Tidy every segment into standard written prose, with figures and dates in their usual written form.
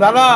दादा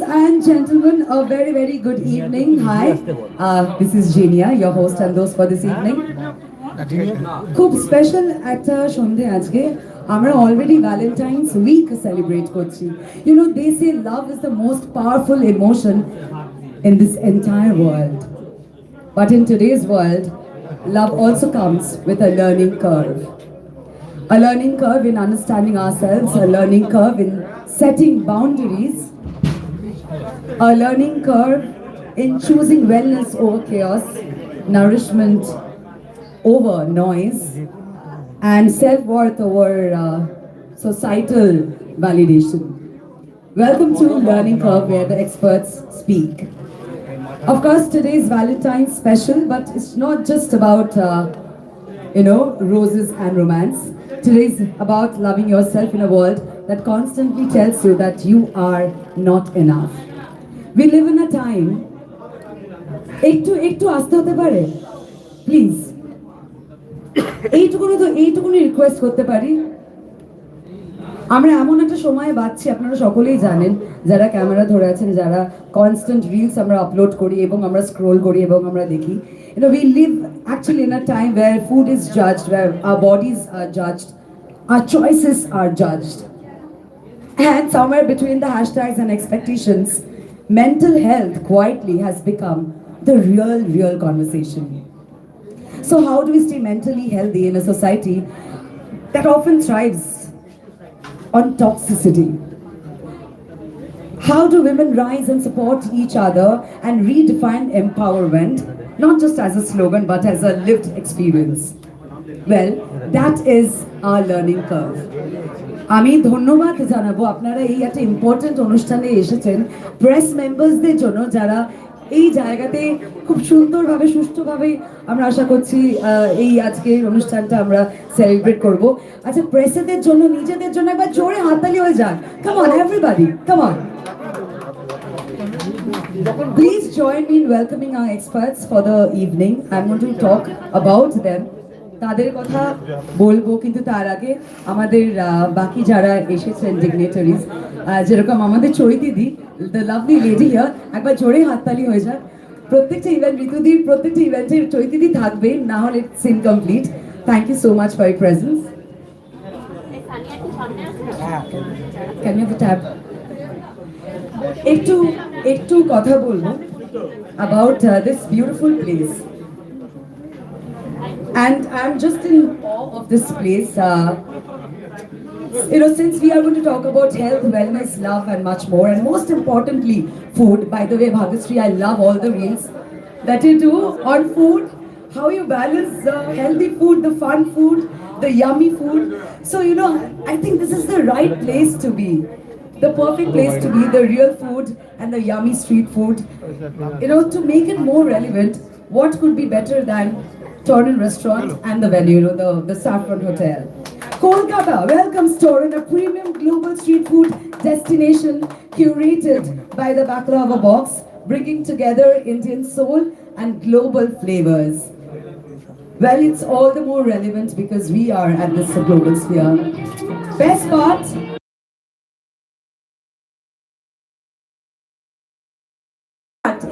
and gentlemen, a very, very good evening. Hi, this is Genia, your host and host for this evening. খুব special একটা সন্ধে আজকে আমরা already Valentine's week celebrate করছি you know they say love is the most powerful emotion in this entire world. But in today's world, love also comes with a learning curve. A learning curve in understanding ourselves, a learning curve in setting boundaries, a learning curve in choosing wellness over chaos, nourishment over noise, and self-worth over societal validation. Welcome to Learning Curve, where the experts speak. Of course, today's Valentine's special, but it's not just about roses and romance. Today's about loving yourself in a world that constantly tells you that you are not enough. We live in a time. একটু আসতে হতে পারে please এইটুকুনি request করতে পারি আমরা এমন একটা সময় বাঁচছি আপনারা সকলেই জানেন যারা ক্যামেরা ধরে আছেন যারা কনস্ট্যান্ট রিলস আমরা আপলোড করি এবং আমরা স্ক্রোল করি এবং আমরা দেখি we live actually in a time where food is judged, where our bodies are judged, our choices are judged, and somewhere between the hashtags and expectations, mental health quietly has become the real conversation. So how do we stay mentally healthy in a society that often thrives on toxicity? How do women rise and support each other and redefine empowerment, not just as a slogan but as a lived experience? Well, that is our learning curve. আমি ধন্যবাদ জানাবো আপনারা এই একটা important অনুষ্ঠানে এসেছেন press মেম্বার্সদের জন্য যারা এই জায়গাতে খুব সুন্দরভাবে সুষ্ঠুভাবে আমরা আশা করছি এই আজকের অনুষ্ঠানটা আমরা সেলিব্রেট করব আচ্ছা প্রেসেদের জন্য নিজেদের জন্য একবার জোরে হাততালি হয়ে যান come on everybody come on Please join me in welcoming our experts for the evening. I'm going to talk about them. তাদের কথা বলবো কিন্তু তার আগে আমাদের বাকি যারা এসেছেন ডিগনিটারিজ যেরকম আমাদের চৈতিদি দ্য লাভলি লেডি হিয়ার একবার জোরে হাততালি হয়ে যাক প্রত্যেকটা ইভেন্ট ঋতুদির প্রত্যেকটা ইভেন্টে চৈতিদি থাকবে না হলে it's incomplete thank you so much for your presence can you tap একটু কথা বলবো about this beautiful place. And I'm just in awe of this place. Since we are going to talk about health, wellness, love, and much more, and most importantly, food. By the way, Bhagyashree, I love all the reels that you do on food. How you balance the healthy food, the fun food, the yummy food. So I think this is the right place to be. The perfect place to be, the real food and the yummy street food. To make it more relevant, what could be better than Torren Restaurant and the venue, the Saffron Hotel. Kolkata welcomes Torren, a premium global street food destination curated by the Baklava Box, bringing together Indian soul and global flavors. Well, it's all the more relevant because we are at this global sphere. Best part,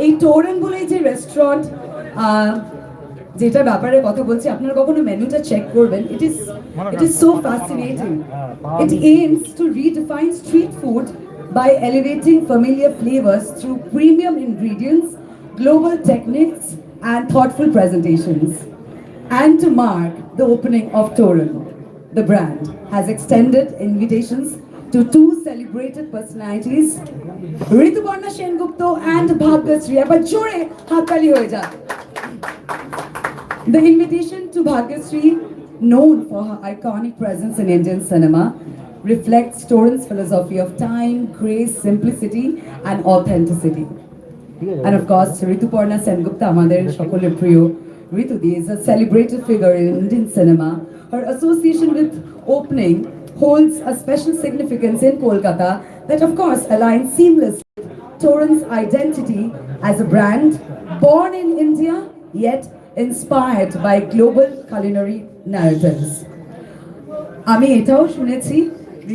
এই টোরেন বলে যে restaurant যেটা ব্যাপারে কথা বলছি আপনারা কখনো মেনুটা চেক করবেন it is so fascinating it aims to redefine street food by elevating familiar flavors through premium ingredients, global techniques and thoughtful presentations. And to mark the opening of Torren, the brand has extended invitations to two celebrated personalities, Rituparna Sengupta and Bhagyashree. But jore haatali hoye ja. The invitation to Bhagyashree, known for her iconic presence in Indian cinema, reflects Torren's philosophy of time, grace, simplicity, and authenticity. And of course, Rituparna Sengupta, amader shokoler priyo Ritudi, is a celebrated figure in Indian cinema. Her association with opening holds a special significance in Kolkata that of course aligns seamlessly with Torren's identity as a brand born in India yet inspired by global culinary narratives. আমি এটাও শুনেছি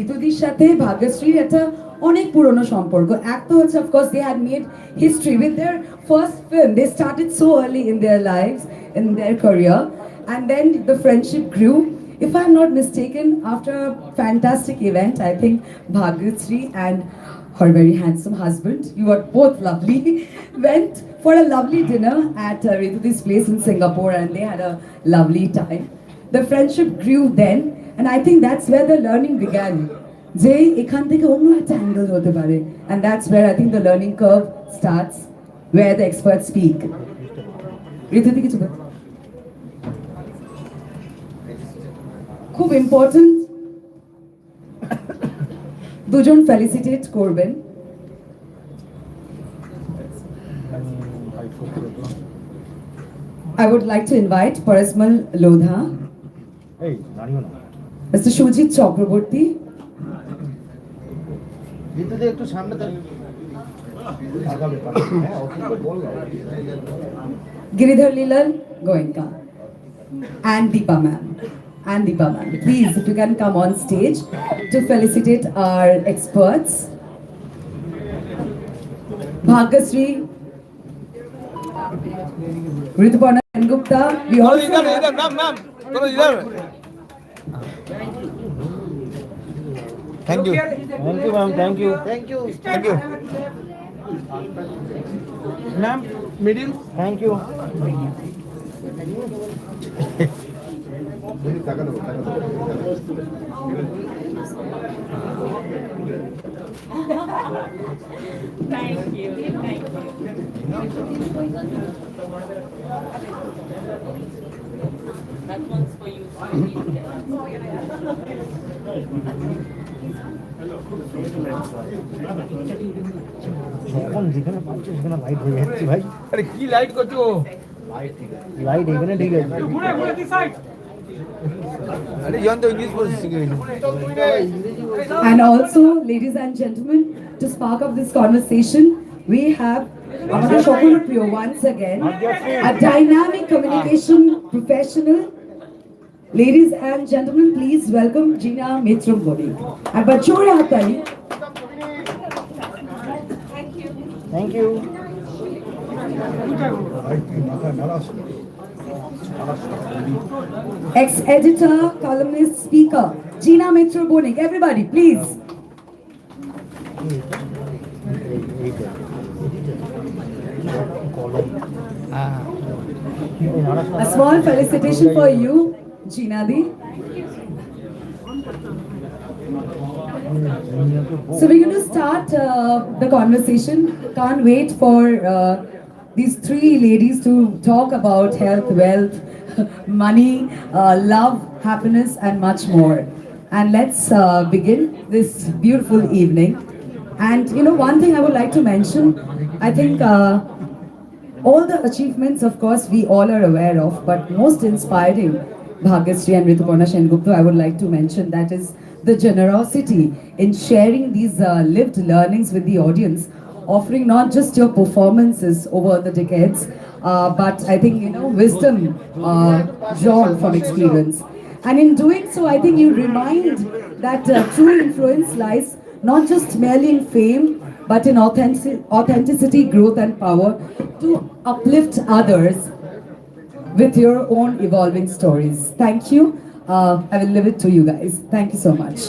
ঋতুদির সাথে ভাগ্যশ্রীর একটা অনেক পুরনো সম্পর্ক। এক তো হচ্ছে of course they had made history with their first film, they started so early in their lives, in their career, and then the friendship grew. If I'm not mistaken, after a fantastic event, I think Bhagyashree and her very handsome husband, you are both lovely, went for a lovely dinner at Rituti's place in Singapore, and they had a lovely time. The friendship grew then, and I think that's where the learning began. যে এখান থেকে অন্য একটা angle হতে পারে, and that's where I think the learning curve starts, where the experts speak. ঋতুতি কিছু বল। খুব important, দুজন ফেলিসিটেট করবেন। I would like to invite Parasmal Lodha, Mr. Shujit Chakraborty, Giridhar Lilal Goenka, and Deepa ma'am. Please, if you can come on stage to felicitate our experts. Bhagyashree, Rituparna Sengupta. We also इधर ma'am चलो इधर। Thank you ma'am, thank you ma'am, middle, thank you. Thank you. That one's for you. এখন যেখানে পাচ্ছি সেখানে light হয়ে যাচ্ছে ভাই। अरे की लाइट করছো? লাইট এখানে ঠিক আছে। अरे यहां तो इंग्लिश बोल सीखे। And also, ladies and gentlemen, to spark up this conversation, we have Amada Shokurupriyo once again, a dynamic communication professional. Ladies and gentlemen, please welcome Gina Mitramboni. And Bachore Hatali. Thank you. Ex-editor, columnist, speaker, Gina Mitramboni. Everybody, please. A small felicitation for you, Gina Di. So we're going to start the conversation. Can't wait for these three ladies to talk about health, wealth, money, love, happiness, and much more. And let's begin this beautiful evening. And you know, one thing I would like to mention, I think all the achievements, of course, we all are aware of, but most inspiring, Bhagyashree and Rituparna Sengupta, I would like to mention, that is the generosity in sharing these lived learnings with the audience, offering not just your performances over the decades, but I think, you know, wisdom drawn from experience. And in doing so, I think you remind that true influence lies not just merely in fame, but in authenticity, growth, and power to uplift others with your own evolving stories. Thank you. I will leave it to you guys. Thank you so much.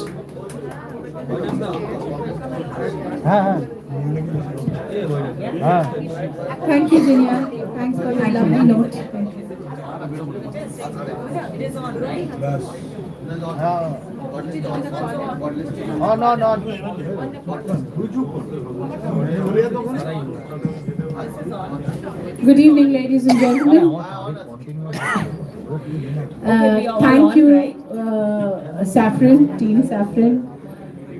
Thank you, Jinya. Thanks for your lovely note. It is on, right? Good evening, ladies and gentlemen. Thank you, Saffron, Team Saffron,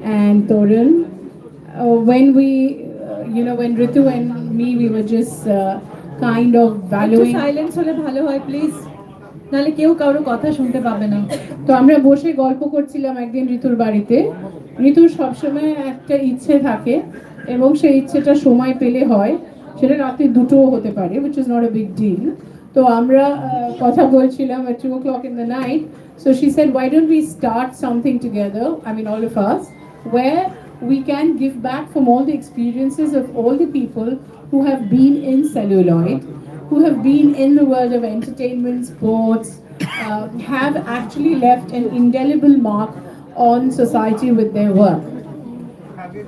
and Toran. When we, when Ritu and me, we were just kind of valuing. Silence হলে ভালো হয় please, নালে কেউ কারো কথা শুনতে পাবে না। তো আমরা বসে গল্প করছিলাম একদিন ঋতুর বাড়িতে। ঋতুর সবসময় একটা ইচ্ছে থাকে এবং সেই ইচ্ছেটা সময় পেলে হয়, সেটা রাত্রি 2টোও হতে পারে, which is not a big deal. তো আমরা কথা বলছিলাম at 2 o'clock in the night. So she said, why don't we start something together, I mean all of us, where we can give back from all the experiences of all the people who have been in celluloid, who have been in the world of entertainment, sports, have actually left an indelible mark on society with their work.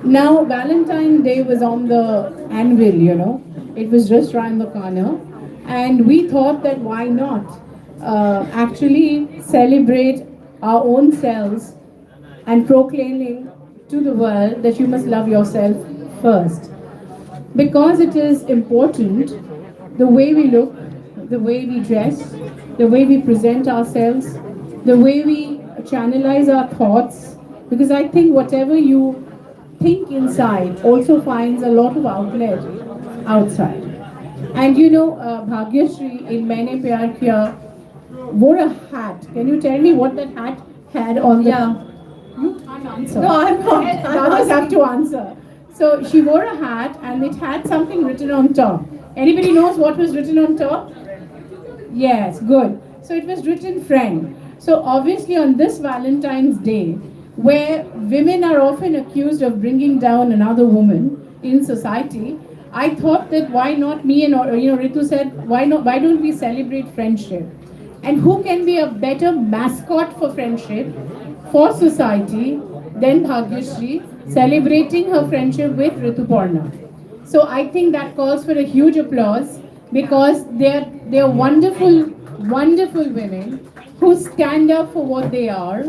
Now, Valentine Day was on the anvil, you know. It was just around the corner. And we thought that why not actually celebrate our own selves and proclaiming to the world that you must love yourself first. Because it is important, the way we look, the way we dress, the way we present ourselves, the way we channelize our thoughts, because I think whatever you think inside also finds a lot of outlet outside. And you know, Bhagyashree in Maine Pyar Kiya wore a hat. Can you tell me what that hat had on the... Yeah. You can't answer. No, I'm not. The others have to answer. So she wore a hat and it had something written on top. Anybody knows what was written on top? Yes, good. So it was written friend. So obviously on this Valentine's Day, where women are often accused of bringing down another woman in society, I thought that why not me and Ritu said, why don't we celebrate friendship? And who can be a better mascot for friendship, for society, than Bhagyashree celebrating her friendship with Rituparna. So I think that calls for a huge applause because they're wonderful, wonderful women who stand up for what they are,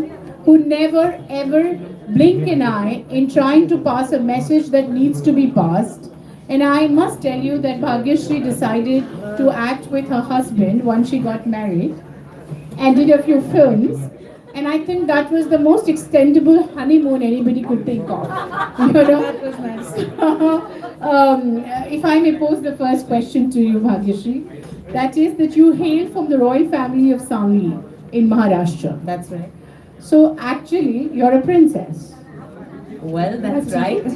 who never ever blink an eye in trying to pass a message that needs to be passed. And I must tell you that Bhagyashree decided to act with her husband once she got married and did a few films. And I think that was the most extendable honeymoon anybody could think of. You know? That was nice. If I may pose the first question to you, Bhagyashree, that is that you hail from the royal family of Sangli in Maharashtra. That's right. So actually, you're a princess. Well, that's right.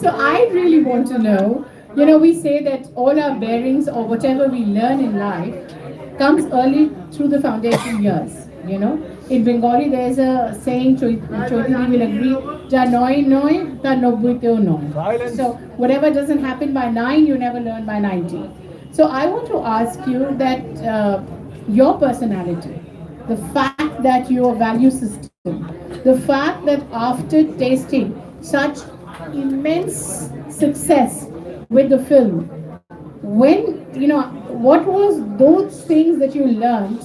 So I really want to know, you know, we say that all our bearings or whatever we learn in life comes early through the foundation years, you know. In Bengali, there's a saying, Choitini will agree, Ja noi noi, ta nobbui teo noi. So whatever doesn't happen by 9, you never learn by 90. So I want to ask you that your personality, the fact that your value system, the fact that after tasting such immense success with the film, when, you know, what was those things that you learned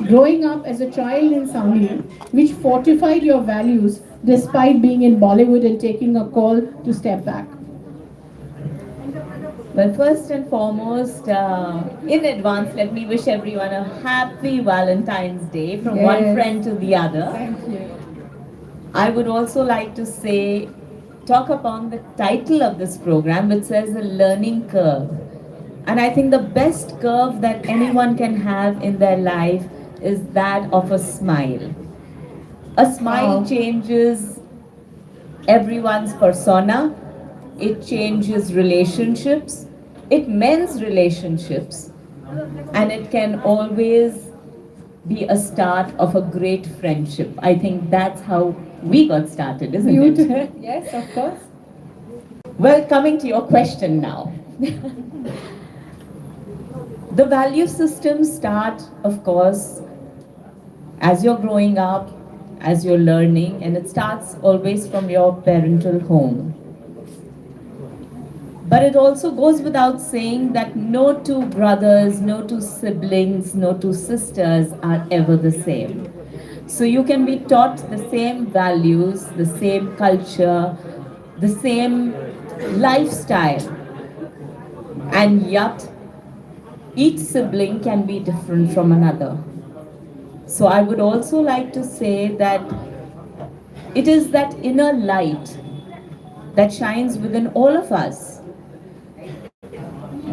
growing up as a child in Sangli which fortified your values despite being in Bollywood and taking a call to step back? Well, first and foremost, in advance, let me wish everyone a happy Valentine's Day from one Yes. friend to the other. Thank you. I would also like to talk upon the title of this program, which says a learning curve. And I think the best curve that anyone can have in their life is that of a smile. A smile Wow. changes everyone's persona, it changes relationships, it mends relationships, and it can always be a start of a great friendship. I think that's how we got started, isn't You it? too. Yes, of course. Well, coming to your question now. The value systems start, of course, as you're growing up, as you're learning, and it starts always from your parental home. But it also goes without saying that no two brothers, no two siblings, no two sisters are ever the same. So you can be taught the same values, the same culture, the same lifestyle, and yet each sibling can be different from another. So I would also like to say that it is that inner light that shines within all of us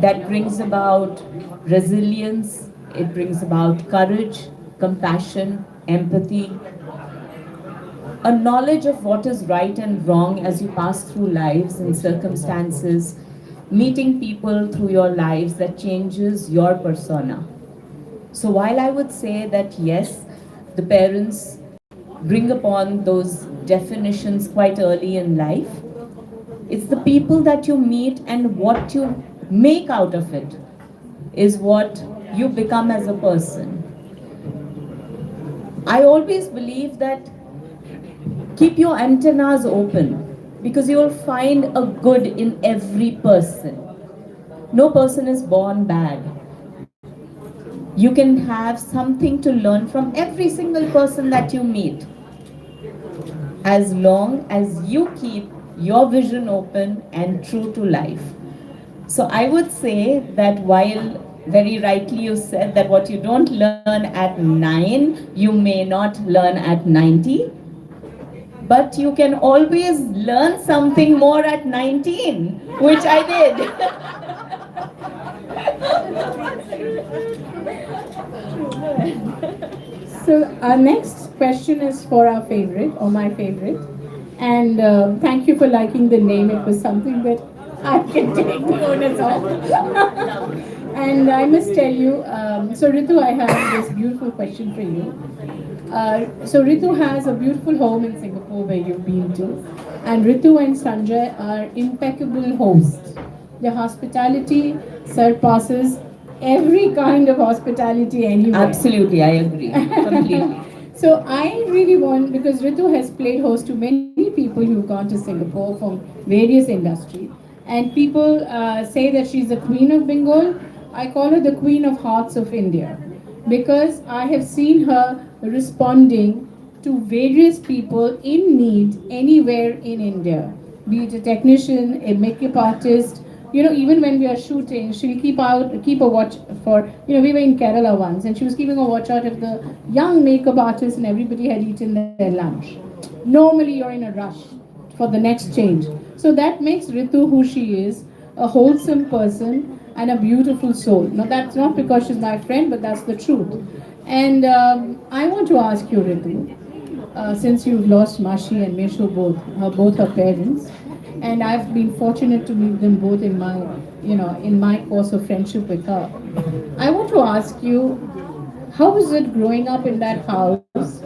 that brings about resilience, it brings about courage, compassion, empathy, a knowledge of what is right and wrong as you pass through lives and circumstances, meeting people through your lives that changes your persona. So while I would say that yes, the parents bring upon those definitions quite early in life. It's the people that you meet and what you make out of it is what you become as a person. I always believe that keep your antennas open because you will find a good in every person. No person is born bad. You can have something to learn from every single person that you meet, as long as you keep your vision open and true to life. So I would say that while very rightly you said that what you don't learn at 9, you may not learn at 90, but you can always learn something more at 19, which I did. So our next question is for our favorite, or my favorite. And thank you for liking the name. It was something that I can take the onus of. And I must tell you, so Ritu, I have this beautiful question for you. So Ritu has a beautiful home in Singapore where you've been to. And Ritu and Sanjay are impeccable hosts. Their hospitality surpasses every kind of hospitality anywhere. Absolutely, I agree completely. So I really want, because Ritu has played host to many people who've gone to Singapore from various industries, and people say that she's the queen of Bengal. I call her the queen of hearts of India, because I have seen her responding to various people in need anywhere in India, be it a technician, a makeup artist. You know, even when we are shooting, she'll keep a watch for, you know, we were in Kerala once and she was keeping a watch out if the young makeup artists and everybody had eaten their lunch. Normally you're in a rush for the next change. So that makes Ritu who she is, a wholesome person and a beautiful soul. Now that's not because she's my friend, but that's the truth. And I want to ask you, Ritu, since you've lost Mashi and Meshu both her parents, and I've been fortunate to meet them both in my, in my course of friendship with her. I want to ask you, how was it growing up in that house?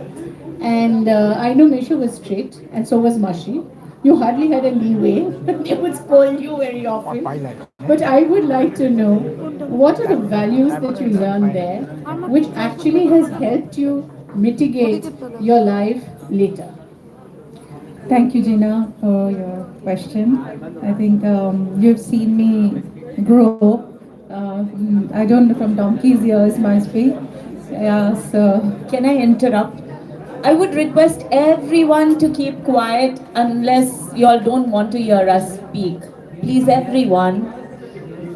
And I know Meshu was strict, and so was Mashi. You hardly had a leeway. They would scold you very often. But I would like to know, what are the values that you learned there, which actually has helped you mitigate your life later? Thank you, Gina, for your question. I think you've seen me grow. I don't know, from donkey's years must be. Yeah, so Can I interrupt? I would request everyone to keep quiet unless you all don't want to hear us speak. Please, everyone,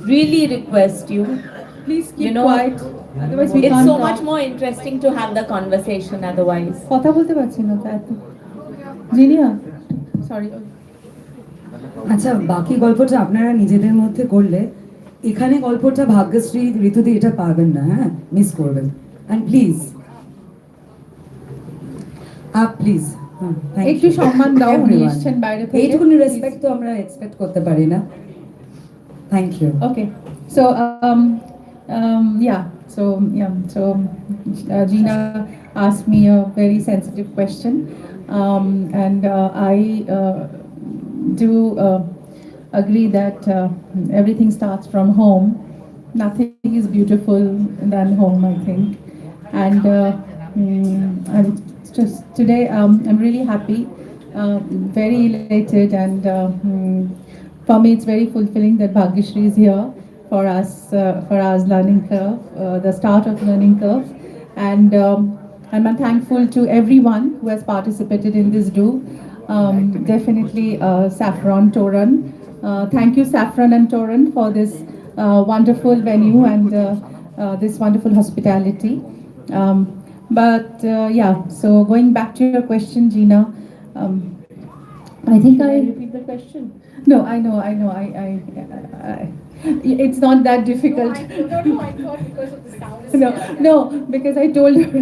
really request you. please keep quiet. Otherwise we It's can't so talk. much more interesting to have the conversation otherwise. কথা বলতে পারছি না তো এত। Jinia, sorry. আচ্ছা, বাকি গল্পটা আপনারা নিজেদের মধ্যে করলে, এখানে গল্পটা ভাগ্যশ্রী ঋতুদি এটা পারবেন না, হ্যাঁ, মিস করবেন। অ্যান্ড প্লিজ প্লিজ একটু সম্মান দাও, উনি এসেছেন বাইরে থেকে। এইটুকুনি রেসপেক্ট তো আমরা এক্সপেক্ট করতে পারি না। Thank you. Okay, so Gina asked me a very sensitive question, and I do agree that everything starts from home. Nothing is beautiful than home, I think, and I'm just today I'm really happy, very elated, and for me it's very fulfilling that Bhagyashree is here for us, for our learning curve, the start of learning curve, and I'm thankful to everyone who has participated in this do. Definitely Saffron Toran. Thank you, Saffron and Toran, for this wonderful venue and this wonderful hospitality. So going back to your question, Gina, I think Can I repeat the question? No, I know. It's not that difficult. I thought because of the sound. No, because I told her,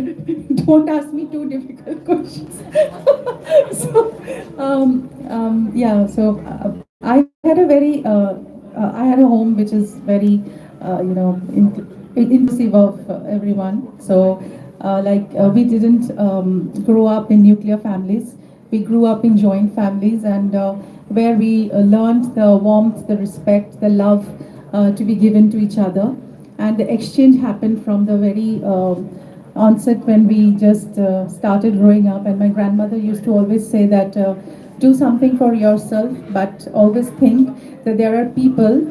don't ask me too difficult questions. So I had a very, I had a home which is very, inclusive of everyone. So We didn't grow up in nuclear families. We grew up in joint families, and where we learned the warmth, the respect, the love to be given to each other. And the exchange happened from the very onset when we just started growing up. And my grandmother used to always say that do something for yourself, but always think that there are people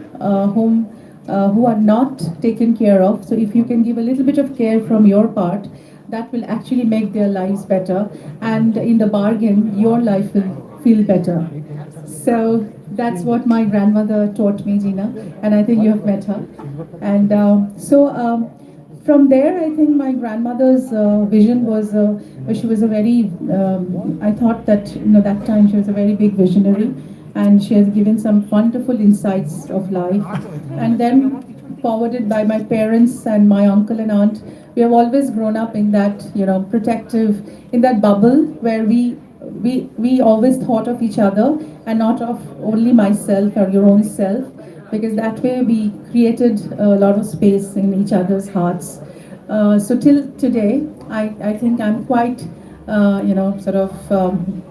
who are not taken care of. So if you can give a little bit of care from your part, that will actually make their lives better, and in the bargain, your life will feel better. So that's what my grandmother taught me, Gina, and I think you have met her. And from there, I think my grandmother's vision was, she was a very, I thought that, that time she was a very big visionary, and she has given some wonderful insights of life. And then, forwarded by my parents and my uncle and aunt, we have always grown up in that, protective, in that bubble where we always thought of each other and not of only myself or your own self, because that way we created a lot of space in each other's hearts. So till today, I think I'm quite, bound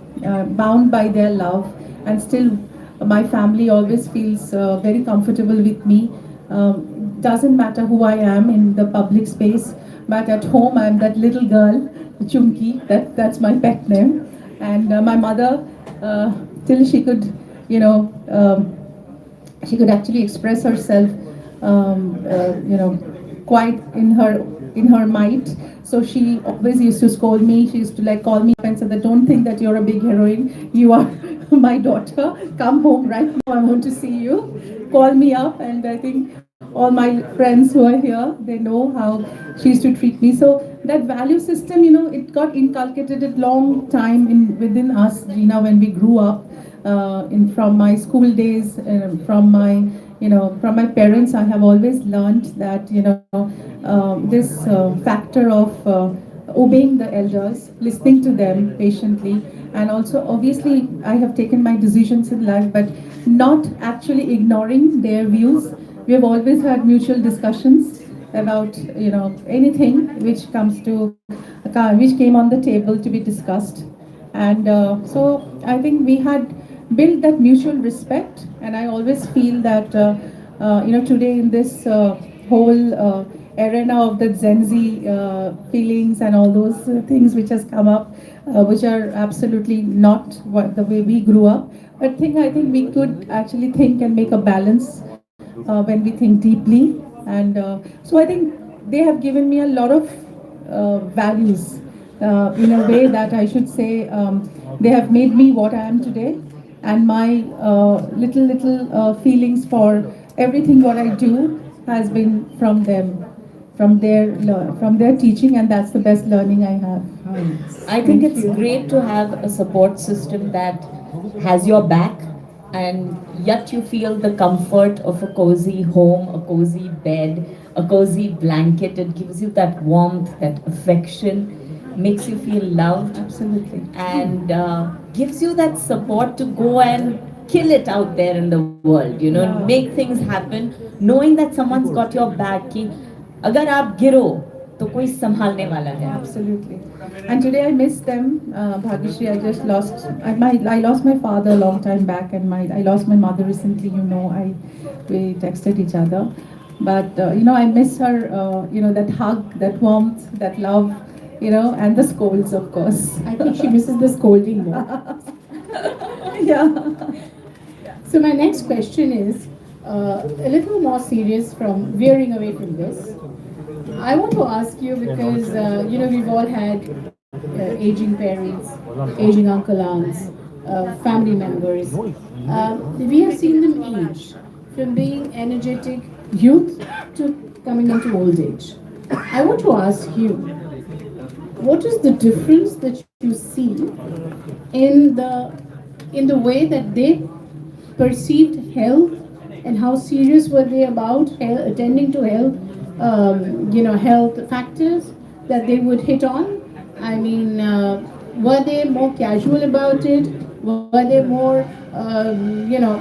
by their love, and still my family always feels very comfortable with me. Doesn't matter who I am in the public space, but at home I'm that little girl, Chunki, that's my pet name. And my mother, till she could, she could actually express herself, quite in her might. So she always used to scold me. She used to call me up and say that don't think that you're a big heroine. You are my daughter. Come home right now. I want to see you. Call me up. And I think all my friends who are here, they know how she used to treat me. So that value system, it got inculcated a long time within us, Gina, when we grew up. From my school days, from my parents, I have always learned that this factor of obeying the elders, listening to them patiently, and also obviously I have taken my decisions in life, but not actually ignoring their views. We have always had mutual discussions about anything which which came on the table to be discussed. And so I think we had built that mutual respect, and I always feel that today in this whole arena of the Gen Z feelings and all those things which has come up, which are absolutely not the way we grew up, but I think we could actually think and make a balance when we think deeply. And so I think they have given me a lot of values, in a way that I should say they have made me what I am today, and my little feelings for everything what I do has been from them, from their teaching, and that's the best learning I have. I think it's great to have a support system that has your back, and yet you feel the comfort of a cozy home, a cozy bed, a cozy blanket. It gives you that warmth, that affection, makes you feel loved. Absolutely. And gives you that support to go and kill it out there in the world, make things happen, knowing that someone's got your back. कि अगर आप गिरो तो कोई संभालने वाला है. Absolutely. And today I miss them. Bhagyashree, I just lost. I lost my father a long time back, and I lost my mother recently. We texted each other, but I miss her. That hug, that warmth, that love. And the scolds, of course. I think she misses the scolding more. Yeah. So my next question is a little more serious, from veering away from this. I want to ask you because we've all had aging parents, aging uncle aunts, family members. We have seen them age from being energetic youth to coming into old age. I want to ask you, what is the difference that you see in the way that they perceived health, and how serious were they about attending to health, health factors that they would hit on? I mean, were they more casual about it? Were they more,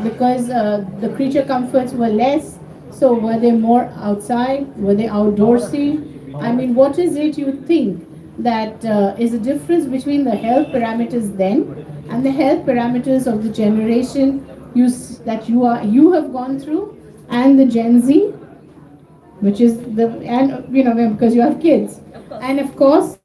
because the creature comforts were less, so were they more outside? Were they outdoorsy? I mean, what is it you think that is the difference between the health parameters then and the health parameters of the generation you have gone through, and the Gen Z, which is because you have kids, and of course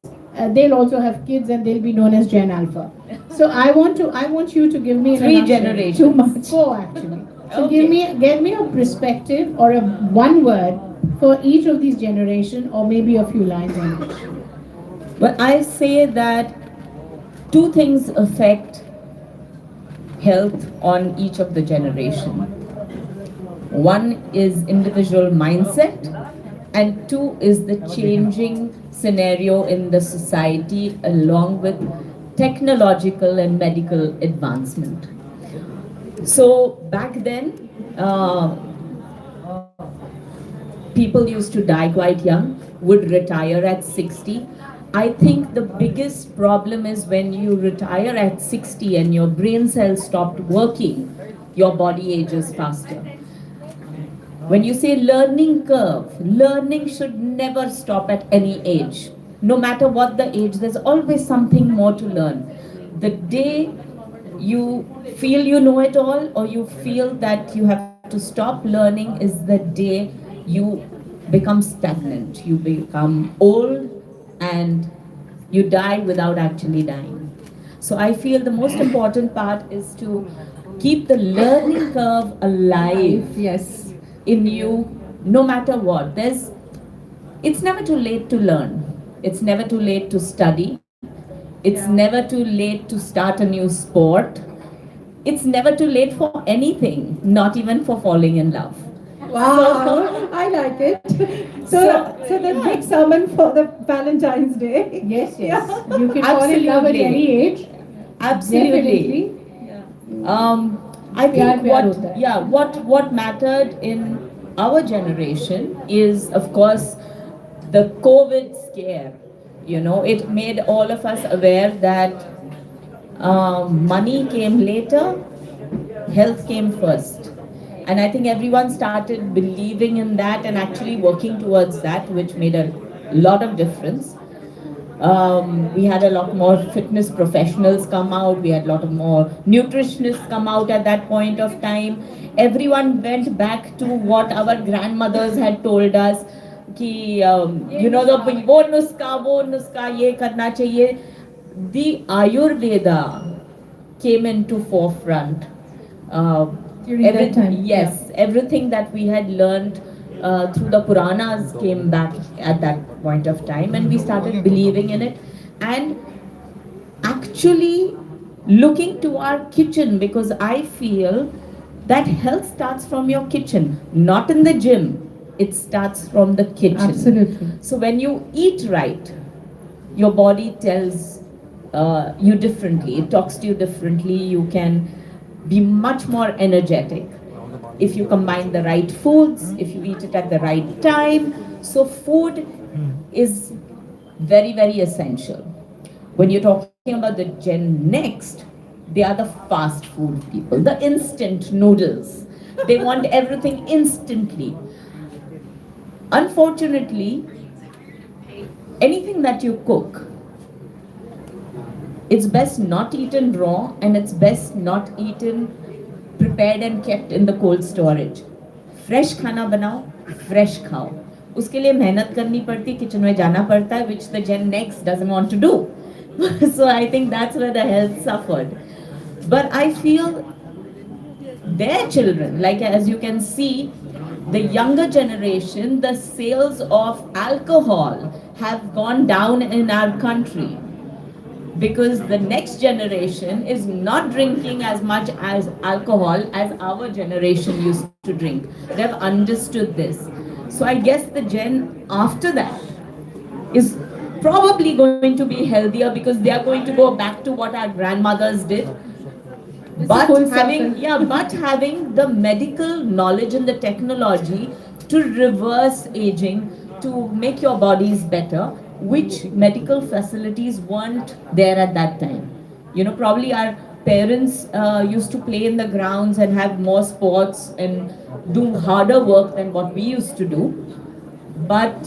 they'll also have kids and they'll be known as Gen Alpha. So I want you to give me Three an answer. generations. Too much. Four actually. So Okay. give me a perspective or a one word for each of these generation, or maybe a few lines on each. Well, I say that two things affect health on each of the generation. One is individual mindset, and two is the changing scenario in the society along with technological and medical advancement. So back then, people used to die quite young, would retire at 60. I think the biggest problem is when you retire at 60 and your brain cells stopped working, your body ages faster. When you say learning curve, learning should never stop at any age. No matter what the age, there's always something more to learn. The day you feel you know it all, or you feel that you have to stop learning, is the day you become stagnant, you become old, and you die without actually dying. So I feel the most important part is to keep the learning curve alive. Yes. In you, no matter what. It's never too late to learn. It's never too late to study. It's never too late to start a new sport. It's never too late for anything, not even for falling in love. Wow, I like it. So the big sermon for the Valentine's Day. Yes. Yeah. You can fall in love at Absolutely. any age. Absolutely. Definitely. I प्यार think होता है. what mattered in our generation is, of course, the COVID scare. You know, it made all of us aware that money came later, health came first. And I think everyone started believing in that and actually working towards that, which made a lot of difference. We had a lot more fitness professionals come out. We had a lot of more nutritionists come out at that point of time. Everyone went back to what our grandmothers had told us. Ki, वो नुस्खा ये करना चाहिए. The Ayurveda came into forefront. During that time, Yes, everything that we had learned through the Puranas came back at that point of time, and we started believing in it and actually looking to our kitchen, because I feel that health starts from your kitchen, not in the gym. It starts from the kitchen. Absolutely. So when you eat right, your body tells you differently. It talks to you differently. You can be much more energetic if you combine the right foods, if you eat it at the right time. So food is very, very essential. When you're talking about the Gen Next, they are the fast food people, the instant noodles. They want everything instantly. Unfortunately, anything that you cook, it's best not eaten raw, and it's best not eaten prepared and kept in the cold storage. Fresh खाना बनाओ, fresh खाओ. उसके लिए मेहनत करनी पड़ती है, kitchen में जाना पड़ता है, which the Gen Next doesn't want to do. So I think that's where the health suffered. But I feel their children, like as you can see, the younger generation, the sales of alcohol have gone down in our country, because the next generation is not drinking as much as alcohol as our generation used to drink. They've understood this. So I guess the gen after that is probably going to be healthier, because they are going to go back to what our grandmothers did. But having the medical knowledge and the technology to reverse aging, to make your bodies better, which medical facilities weren't there at that time. You know, probably our parents used to play in the grounds and have more sports and do harder work than what we used to do. but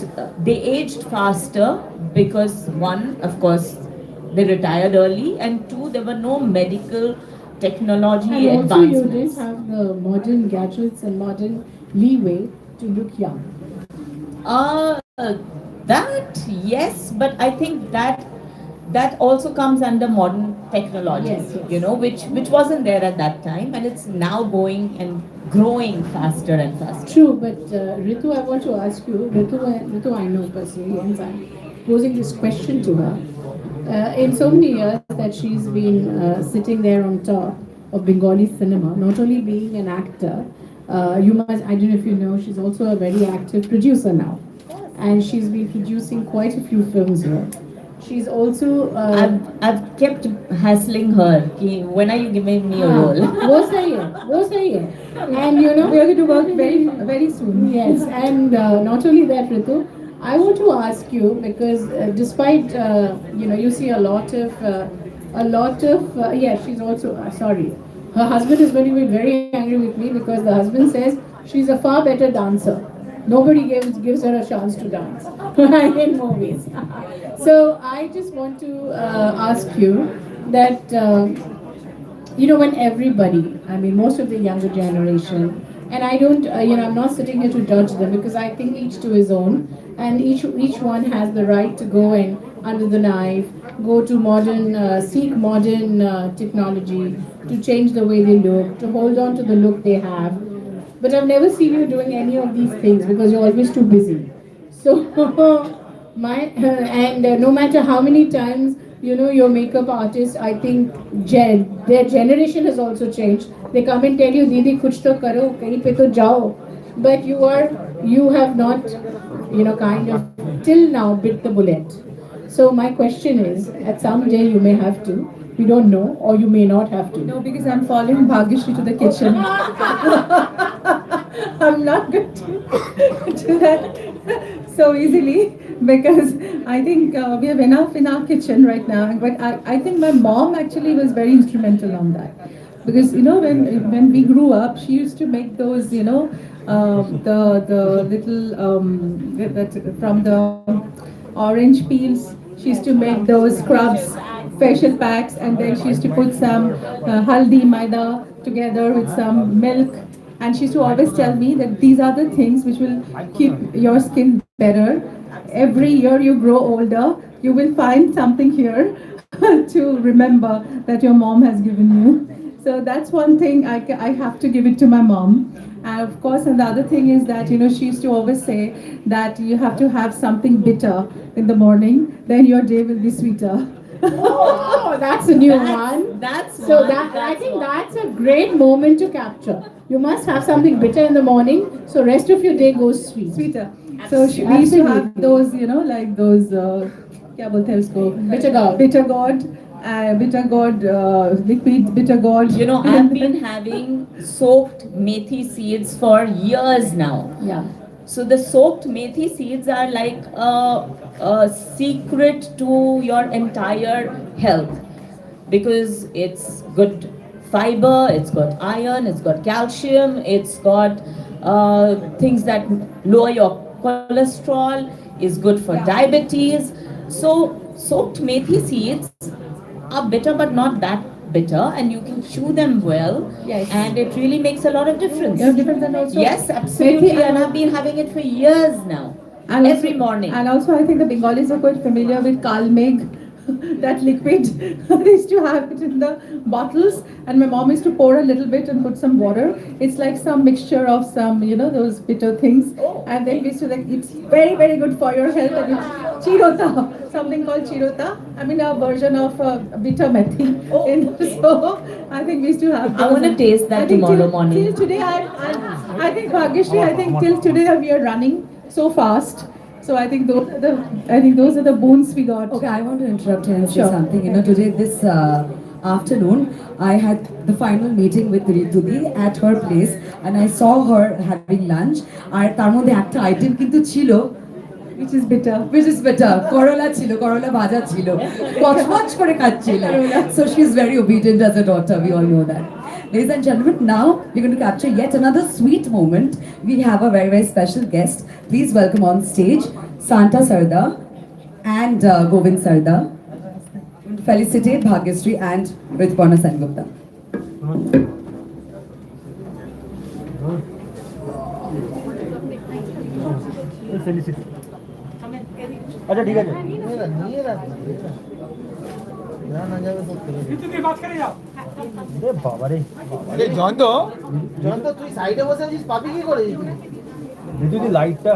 they aged faster because one, of course, they retired early, and two, there were no medical technology And also you advancements. didn't have the modern gadgets and modern leeway to look young. Uh, that yes, but I think that also comes under modern technology, Yes, yes. you know, which wasn't there at that time, and it's now going and growing faster and faster. True, but Ritu, I want to ask you, Ritu I know personally, and I'm posing this question to her. In so many years that she's been sitting there on top of Bengali cinema, not only being an actor, you must, I don't know if you know, she's also a very active producer now. And she's been producing quite a few films here. She's also I've kept hassling her. Ki, when are you giving me a role? वो सही है. And you know, We are going to work very soon. yes, and not only that, Ritu, I want to ask you because despite you know, you see a lot of yeah, she's also sorry. Her husband is going to be very angry with me because the husband says she's a far better dancer. Nobody gives her a chance to dance in movies. So I just want to ask you that. You know, when everybody, I mean, most of the younger generation, and I don't, you know, I'm not sitting here to judge them because I think each to his own, and each one has the right to go and under the knife, go to modern, seek modern technology to change the way they look, to hold on to the look they have. But I've never seen you doing any of these things because you're always too busy. So, and no matter how many times you know your makeup artist, I think their generation has also changed. They come and tell you, "Didi, kuch to karo, kahin pe to jao," but you have not, you know, kind of till now bit the bullet. So my question is, at some day you may have to. We don't know, or you may not have to. No, because I'm following Bhagyashree to the kitchen. I'm not going to do that so easily because I think we have enough in our kitchen right now. But I think my mom actually was very instrumental on that. Because you know when we grew up, she used to make those, you know, the little that from the orange peels. She used to make those scrubs, facial packs, and then she used to put some haldi maida together with some milk. And she used to always tell me that these are the things which will keep your skin better. Every year you grow older, you will find something here to remember that your mom has given you. So that's one thing I have to give it to my mom. And of course, and the other thing is that, you know, she used to always say that you have to have something bitter in the morning, then your day will be sweeter. Oh, that's a new one. That's So one, that I that's think one. that's a great moment to capture. You must have something bitter in the morning, so rest of your day goes sweet. Sweeter. So we used to have Absolutely. those, you know, like those, क्या बोलते हैं उसको? Bitter gourd, liquid bitter gourd. You know, I've been having soaked methi seeds for years now. Yeah. So the soaked methi seeds are like a secret to your entire health because it's good fiber, it's got iron, it's got calcium, it's got things that lower your cholesterol, is good for diabetes. So soaked methi seeds are bitter but not that bitter, and you can chew them well. Yes. And it really makes a lot of difference. Yeah, difference and also Yes, absolutely. methi And I've been having it for years now. And Every also, morning. And also, I think the Bengalis are quite familiar with Kalmeg, that liquid. They used to have it in the bottles, and my mom used to pour a little bit and put some water. It's like some mixture of some, you know, those bitter things. And then we used to like, it's very, very good for your health. And it's chirota, something called chirota. I mean, a version of bitter methi. And so I think we used to have. I those. want to taste that I think tomorrow till, morning. Till today, I think Bhagyashree, I think till today we are running so fast. So I think those are the boons we got. Okay, I want to interrupt here and say Sure. something. You know, today, this afternoon, I had the final meeting with Ritudi at her place, and I saw her having lunch. আর তার মধ্যে একটা item কিন্তু ছিল which is bitter. which is better. Corolla chilo, Corolla bhaja chilo. Koch kore khachchilo. So she's very obedient as a daughter, we all know that. Ladies and gentlemen, now we're going to capture yet another sweet moment. We have a very, very special guest. Please welcome on stage Santa Sarda and Govind Sarda. Felicitate Bhagyashree and Rituparna Sengupta. আচ্ছা ঠিক আছে এ বাবা রে আরে জয়ন্ত জয়ন্ত তুই সাইডে বসে আছিস পাবি কি করে যদি লাইটটা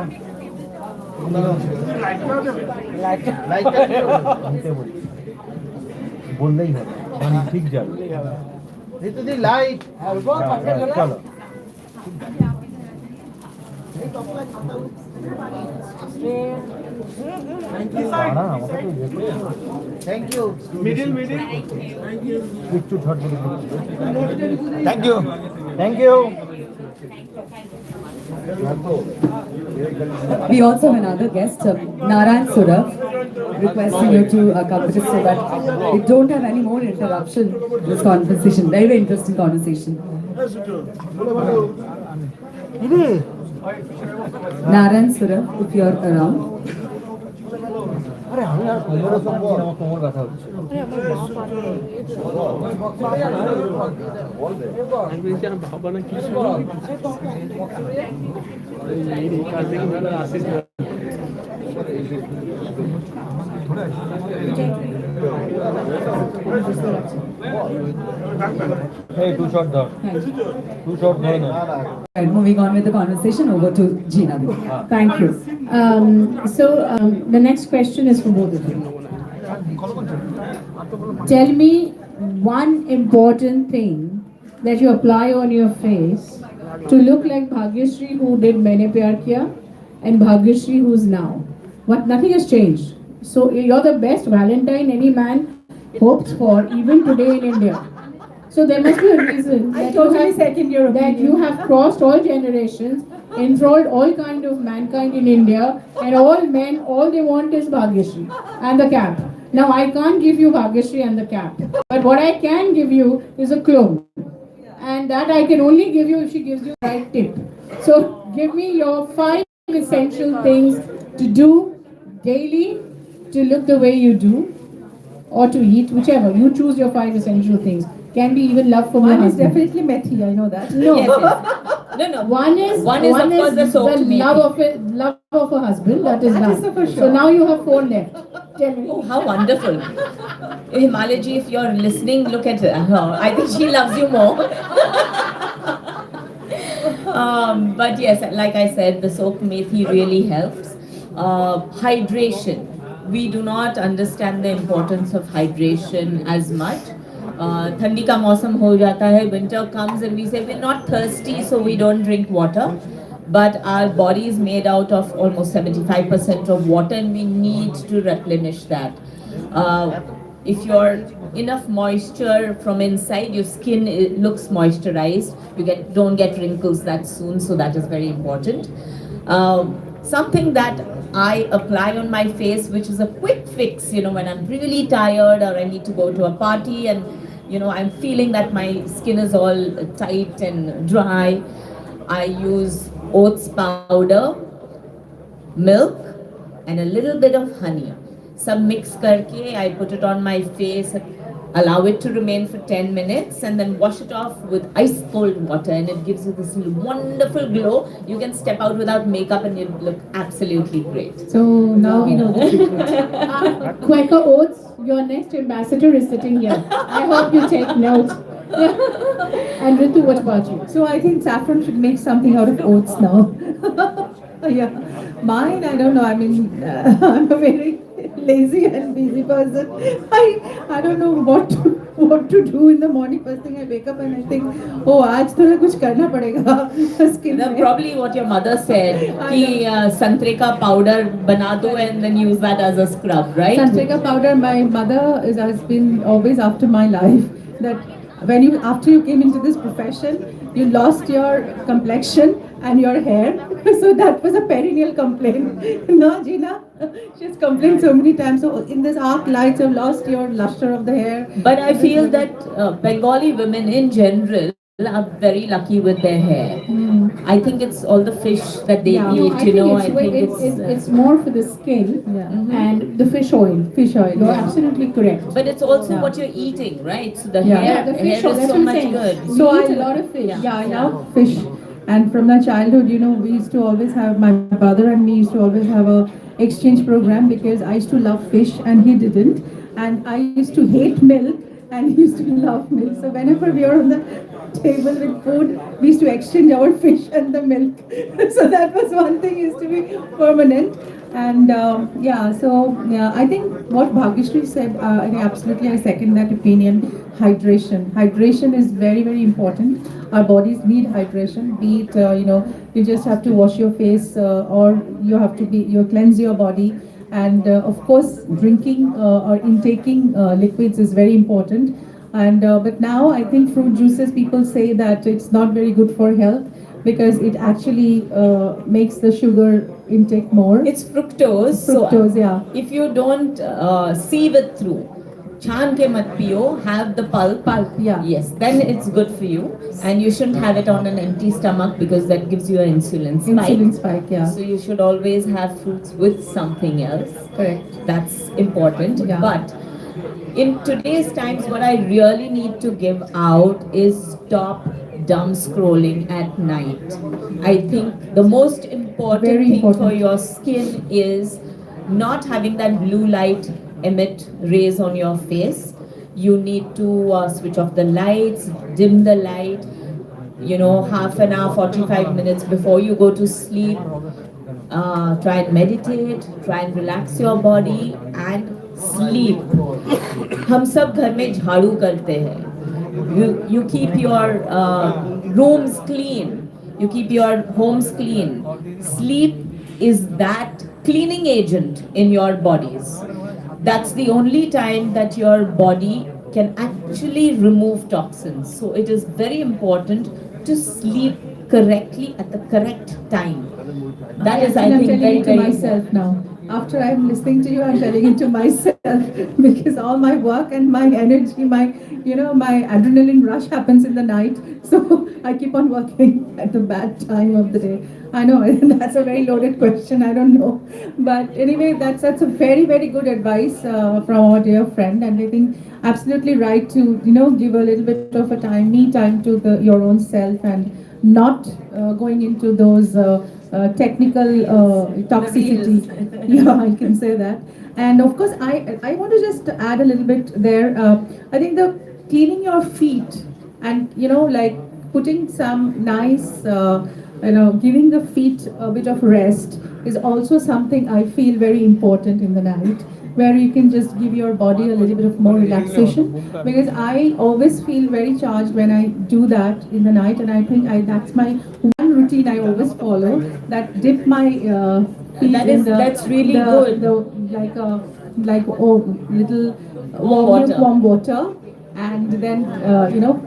লাইটটা নিতে বলি বললেই হবে মানে ঠিক যাবে ঋতুদি লাইট চলো দাঁড়া, আমাকে তো ইয়ে করে দাও। থ্যাংক ইউ মিডল একটু ঝটপট thank you thank you We also have another guest, Narayan Surav, requesting you to come with us so that we don't have any more interruption in this conversation. Very, very interesting conversation. Narayan Surav, if you're around. আরে আমি আর কোমরে সঙ্গে আমার কোমর ব্যথা হচ্ছে Hey, two shot down. Two shot down. Right, moving on with the conversation, over to Jeena. Thank you. The next question is for both of you. Tell me one important thing that you apply on your face to look like Bhagyashree who did Maine Pyar Kiya and Bhagyashree who's now. Nothing has changed. So you're the best Valentine any man hoped for even today in India. So there must be a reason that you have crossed all generations, enthralled all kind of mankind in India, and all men, all they want is Bhagyashree and the cap. Now I can't give you Bhagyashree and the cap, but what I can give you is a clone, and that I can only give you if she gives you the right tip. So give me your 5 essential things to do daily to look the way you do, or to eat, whichever. You choose your 5 essential things. Can be even love for my Mine is husband. definitely methi, I know that. No. Yes, yes. No. One is of course the soap the love of a husband. That is That done. is for So sure. now you have 4 left. Tell me. Oh, how wonderful. Himalaji, if you're listening, look at her. I think she loves you more. But yes, like I said, the soap methi really helps. Hydration. We do not understand the importance of hydration as much. ठंडी का मौसम हो जाता है, winter comes and we say we're not thirsty so we don't drink water, but our body is made out of almost 75% of water and we need to replenish that. If you're enough moisture from inside, your skin looks moisturized, don't get wrinkles that soon, so that is very important. Something that I apply on my face, which is a quick fix, when I'm really tired or I need to go to a party and I'm feeling that my skin is all tight and dry. I use oats powder, milk and a little bit of honey. Some mix karke, I put it on my face, allow it to remain for 10 minutes and then wash it off with ice cold water and it gives you this wonderful glow. You can step out without makeup and you look absolutely great. So now we know the secret. Quaker Oats, your next ambassador is sitting here. I hope you take note. And Ritu, what about you? So I think Saffron should make something out of oats now. Yeah, mine, I don't know. I mean, I'm a very lazy and busy person. I don't know what to do in the morning. First thing I wake up and I think, oh, आज थोड़ा कुछ करना पड़ेगा skin में. Probably what your mother said, कि संतरे का powder बना दो and then use that as a scrub, right? Santrika powder, my mother has been always after my life. That after you came into this profession, you lost your complexion and your hair. So that was a perennial complaint. No, Gina? She's complained so many times. So in this arc lights, you've lost your luster of the hair. But I feel that Bengali women in general are very lucky with their hair. I think it's all the fish that they Yeah. eat, No, I you think know. it's, I think it's more for the skin Yeah. and the fish oil. Fish oil. You're Yeah. absolutely correct. But it's also Yeah. what you're eating, right? So the Yeah. hair, Yeah, the fish hair oil, is that's so what I'm much saying. good. We So eat I- a lot of fish. Yeah, I love fish. And from my childhood, we used to always have, my brother and me used to always have a exchange program because I used to love fish and he didn't. And I used to hate milk and he used to love milk. So whenever we were on the table with food, we used to exchange our fish and the milk. So that was one thing used to be permanent. And I think what Bhagyashree said, I second that opinion. Hydration. Hydration is very, very important. Our bodies need hydration. Be it, you just have to wash your face or you cleanse your body. And of course, drinking or intaking liquids is very important. And but now I think fruit juices, people say that it's not very good for health because it actually makes the sugar intake more. It's fructose. Fructose, So yeah. if you don't sieve it through, chan ke mat piyo, have the pulp. Pulp, yeah. Yes, then it's good for you. And you shouldn't have it on an empty stomach because that gives you an insulin spike. Insulin spike, yeah. So you should always have fruits with something else. Correct. That's important. Yeah. But in today's times, what I really need to give out is stop dumb scrolling at night. I think the most important Very thing important. for your skin is not having that blue light emit rays on your face. You need to switch off the lights, dim the light, half an hour, 45 minutes before you go to sleep. Try and meditate, try and relax your body and sleep. हम सब घर में झाड़ू करते हैं. You keep your rooms clean. You keep your homes clean. Sleep is that cleaning agent in your bodies. That's the only time that your body can actually remove toxins. So it is very important to sleep correctly at the correct time. That is, I I'm think, telling very, it to very myself now. After I'm listening to you, I'm telling it to myself because all my work and my energy, my adrenaline rush happens in the night. So I keep on working at the bad time of the day. I know that's a very loaded question. I don't know, but anyway, that's a very, very good advice from our dear friend, and I think absolutely right to give a little bit of a me time to your own self and not going into those technical toxicity. Yeah, I can say that. And of course, I want to just add a little bit there. I think the cleaning your feet and like putting some nice giving the feet a bit of rest is also something I feel very important in the night, where you can just give your body a little bit of more relaxation, because I always feel very charged when I do that in the night, and I think that's my one routine I always follow, that dip my feet That's really good. Little Water. warm water, and then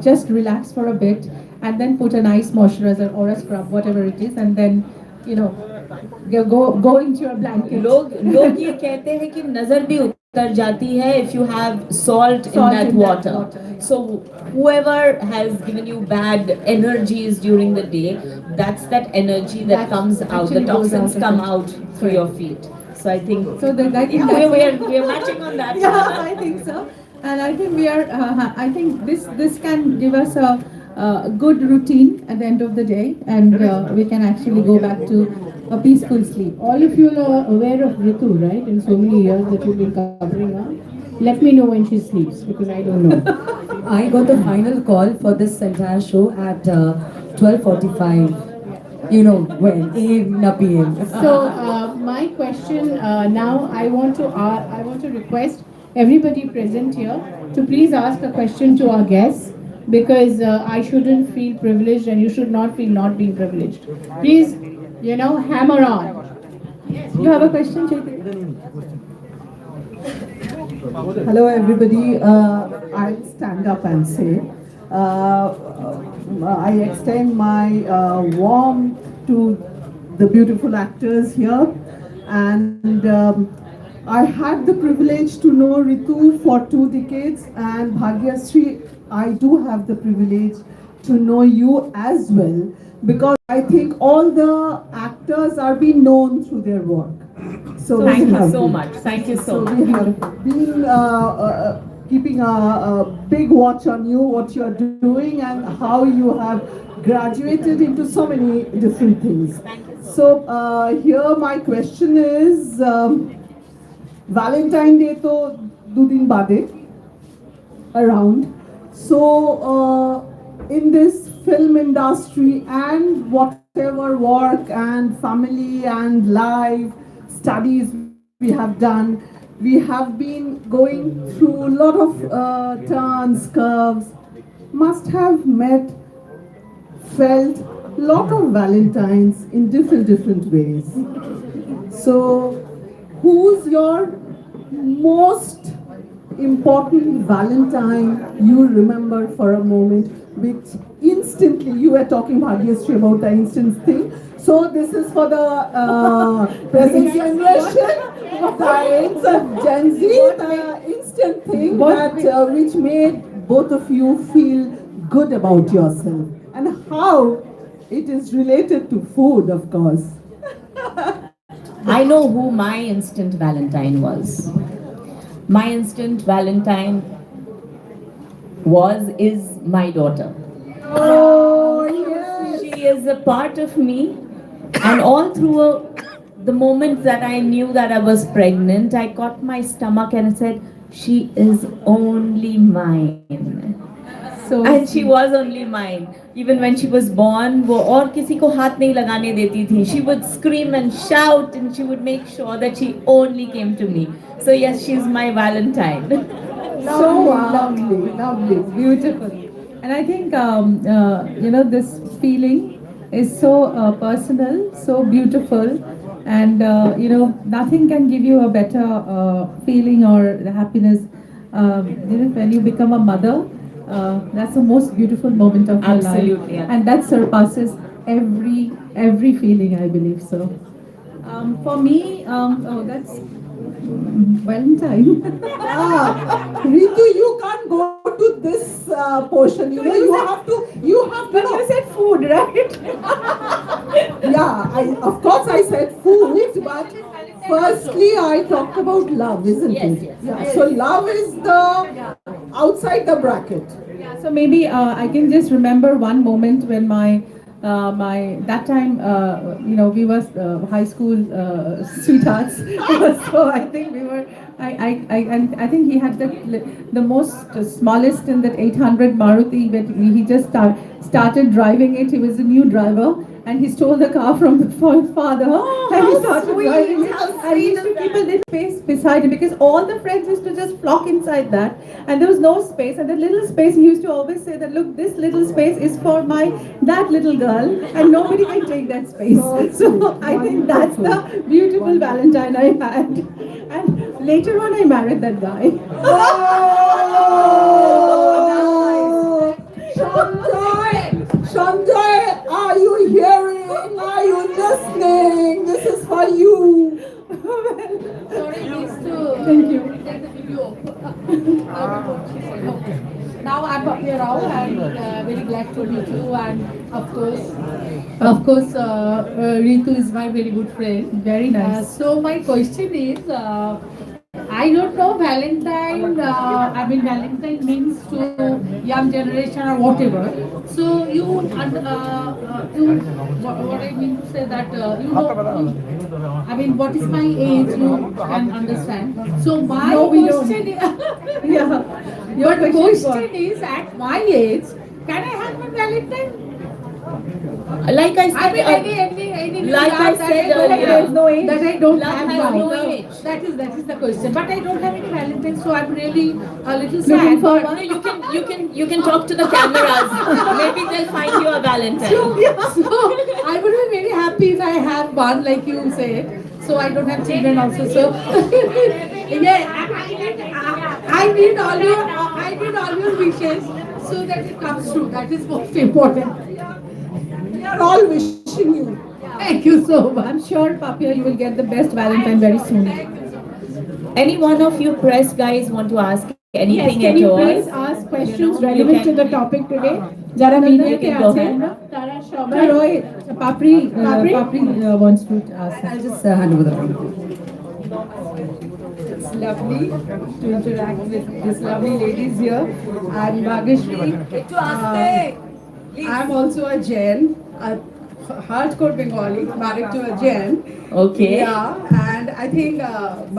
just relax for a bit, and then put a nice moisturizer or a scrub, whatever it is, and then go into your blanket. लोग ये कहते हैं कि नजर भी उतर जाती है if you have salt in that water. So whoever has given you bad energies during the day, that's that energy that comes out. The actually goes toxins out, come okay. out through your feet. So I think So I think we're matching on that. yeah, I think so. And I think we are. I think this can give us a good routine at the end of the day, and we can actually go back to a peaceful sleep. All of you are aware of Ritu, right? In so many years that you've been covering her. Let me know when she sleeps because I don't know. I got the final call for this entire show at 12:45. You know when, AM, na PM. So my question now, I want to request everybody present here to please ask a question to our guests, because I shouldn't feel privileged and you should not feel not being privileged. Please, hammer on. You have a question, Chaitanya? Hello everybody, I'll stand up and say, I extend my warmth to the beautiful actors here, and I had the privilege to know Ritu for 2 decades, and Bhagyashree, I do have the privilege to know you as well, because I think all the actors are being known through their work. So Thank we you have so been. much. Thank you so So much. we have been keeping a big watch on you, what you are doing, and how you have graduated into so many different things. So here my question is, Valentine Day to 2 दिन bade around. So in this film industry and whatever work and family and life studies we have done, we have been going through a lot of turns, curves, must have met, felt lot of Valentines in different ways. So who's your most important Valentine you remember for a moment, which instantly, you were talking Bhagyashree about the instant thing. So this is for the present generation, the Gen Z, the instant thing that which made both of you feel good about yourself, and how it is related to food, of course. I know who my instant Valentine was. My instant Valentine is my daughter. Oh, yes. She is a part of me, and all through the moments that I knew that I was pregnant, I caught my stomach and said, she is only mine. And she was only mine. Even when she was born, वो और किसी को हाथ नहीं लगाने देती थी. She would scream and shout, and she would make sure that she only came to me. So yes, she's my Valentine. So Lovely, lovely. beautiful. And I think, this feeling is so personal, so beautiful. And, nothing can give you a better feeling or the happiness. When you become a mother, that's the most beautiful moment of your life. Absolutely, yeah. And that surpasses every feeling, I believe so. For me, that's Valentine. Ritu, you can't go to this portion. You have to. But you said food, right? Yeah, of course I said food, but firstly I talked about love, isn't it? Yes. Yeah. So love is the outside the bracket. So maybe I can just remember one moment when that time we were high school sweethearts. So I think we were and I think he had the most smallest in that 800 Maruti, but he just started driving it. He was a new driver, and he stole the car from the father, and he started driving it. And he used to keep a little space beside him, because all the friends used to just flock inside that, and there was no space. And that little space, he used to always say that, look, this little space is for that little girl, and nobody can take that space. So I think that's the beautiful Valentine I had. And later on, I married that guy. Sanjay, are you hearing? Are you listening? This is for you. Thank you. Now I'm up here now, and very glad to meet you. And of course, Ritu is my very good friend. Very nice. So my question is, I don't know Valentine. Valentine means to young generation or whatever. So what I mean to say that what is my age? You can understand. So my question is, Your but question is, at my age, can I have my Valentine? Like I said, Any like I said earlier, there's no age that I don't love have has now. no age. That is the question. But I don't have any Valentine, so I'm really a little Looking sad. for But one? You can talk to the cameras. Maybe they'll find you a Valentine. so I would be very happy if I have one, like you said. So I don't have children also. So I need all your well wishes so that it comes true. That is most important. We are all wishing you. Thank you so much. I'm sure, Papia, you will get the best Valentine very soon. Any one of you press guys want to ask Yes, anything can at you all? please ask questions You relevant can- to the topic today? যারা মিডিয়াতে can go আছেন ahead. তারা সবাই Roy, Papri Papri? wants to ask. I'll just hand over the phone. It's lovely to interact with these lovely ladies here. And Bhagyashree, I'm also a Jain, a hardcore Bengali, married to a Jain. Okay. Yeah, and I think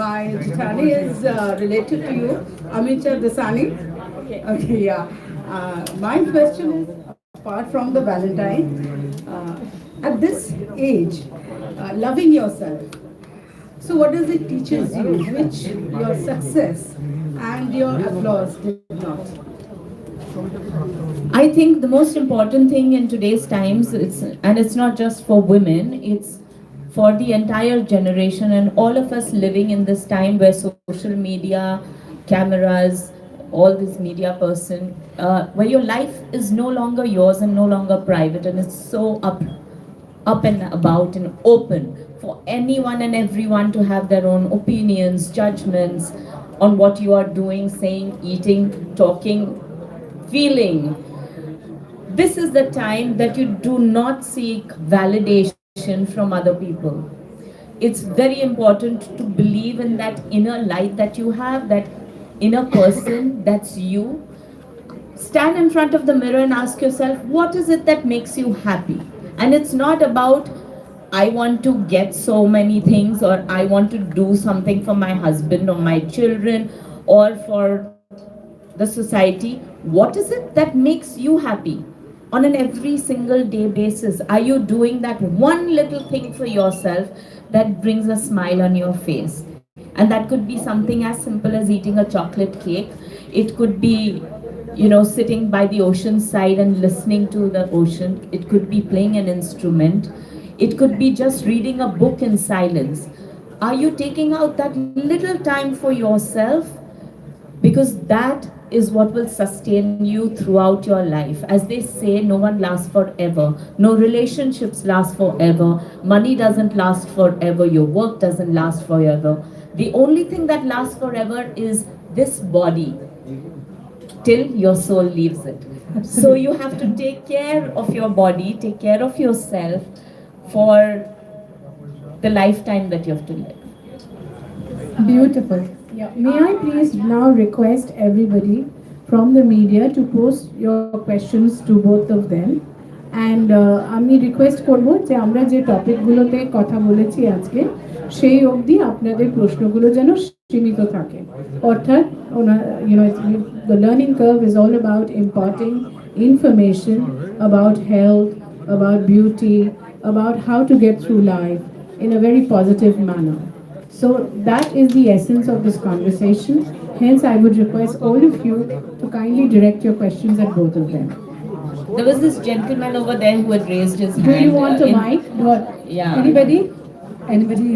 my Jitani is related to you, Amita Dasani. Okay, yeah. My question is, apart from the Valentine, at this age, loving yourself. So what does it teaches you, which your success and your applause did not? I think the most important thing in today's times, it's not just for women, it's for the entire generation and all of us living in this time where social media, cameras, all this media person, where your life is no longer yours and no longer private, and it's so up and about and open for anyone and everyone to have their own opinions, judgments on what you are doing, saying, eating, talking, feeling. This is the time that you do not seek validation from other people. It's very important to believe in that inner light that you have, that inner person, that's you. Stand in front of the mirror and ask yourself, what is it that makes you happy? And it's not about, I want to get so many things, or I want to do something for my husband or my children or for the society. What is it that makes you happy on an every single day basis? Are you doing that one little thing for yourself that brings a smile on your face? And that could be something as simple as eating a chocolate cake. It could be, sitting by the ocean side and listening to the ocean. It could be playing an instrument. It could be just reading a book in silence. Are you taking out that little time for yourself? Because that is what will sustain you throughout your life. As they say, no one lasts forever. No relationships last forever. Money doesn't last forever. Your work doesn't last forever. The only thing that lasts forever is this body, till your soul leaves it. So you have to take care of your body, take care of yourself for the lifetime that you have to live. Beautiful. Yeah. May I please now request everybody from the media to post your questions to both of them. And আমি request করব যে আমরা যে টপিকগুলোতে কথা বলেছি আজকে সেই অবধি আপনাদের প্রশ্নগুলো যেন সীমিত থাকে। অর্থাৎ the learning curve is all about imparting information about health, about beauty, about how to get through life in a very positive manner. So that is the essence of this conversation. Hence, I would request all of you to kindly direct your questions at both of them. There was this gentleman over there who had raised his hand. Do you want a mic? What? Yeah. Anybody? Anybody?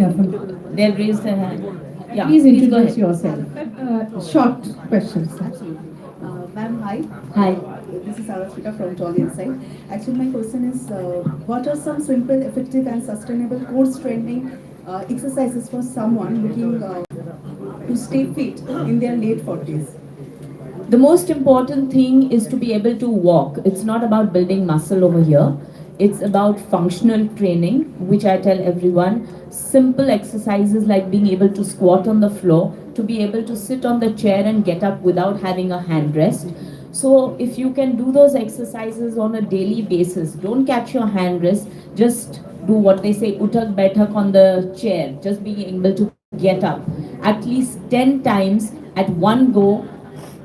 They had raised their hand. Yeah, Please go introduce ahead. yourself. Short questions. Ma'am, hi. Hi. This is Saraswita from Jolly Inside. Actually, my question is, what are some simple, effective and sustainable course trending exercises for someone looking to stay fit in their late 40s? The most important thing is to be able to walk. It's not about building muscle over here. It's about functional training, which I tell everyone. Simple exercises like being able to squat on the floor, to be able to sit on the chair and get up without having a handrest. So if you can do those exercises on a daily basis, don't catch your handrest, just do what they say, utak baitak on the chair, just being able to get up at least 10 times at one go,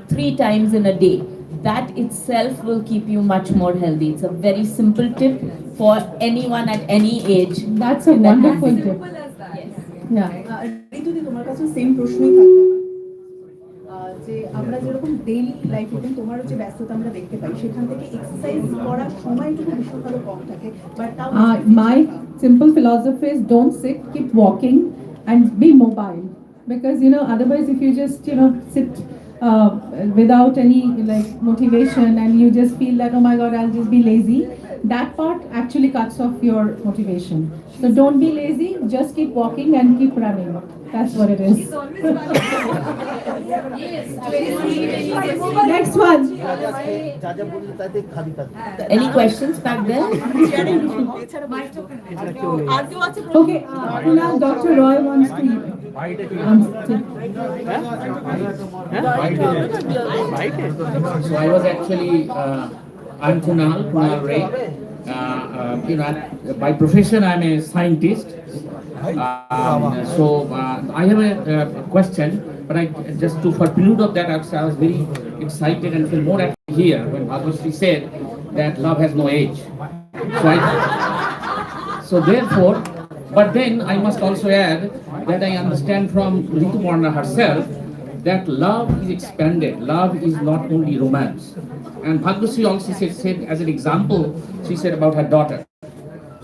3 times in a day. That itself will keep you much more healthy. It's a very simple tip for anyone at any age. That's a wonderful tip. Yeah. ঋতুদি তোমার কাছে same প্রশ্নই থাকবে যে আমরা যেরকম daily লাইফে তোমার যে ব্যস্ততা আমরা দেখতে পাই সেখান থেকে এক্সারসাইজ করার সময়টুকু ভীষণভাবে কম থাকে বাট তাও My simple philosophy is don't sit, keep walking and be mobile. Because, otherwise if you just, sit without any like motivation, and you just feel like, oh my god, I'll just be lazy, that part actually cuts off your motivation. So don't be lazy, just keep walking and keep running. That's what it is. Next one. যা যা বললে তাতে খাবি তাতে Any questions back there? Okay, now Dr. Roy wants to. So I was actually, I'm Kunal Ray. By profession I'm a scientist. I have a question, but for prelude of that, I was very excited and feel more happy here when Bhagyashree said that love has no age. So therefore, but then I must also add that I understand from Rituparna herself that love is expanded. Love is not only romance. And Bhagyashree also said as an example, she said about her daughter.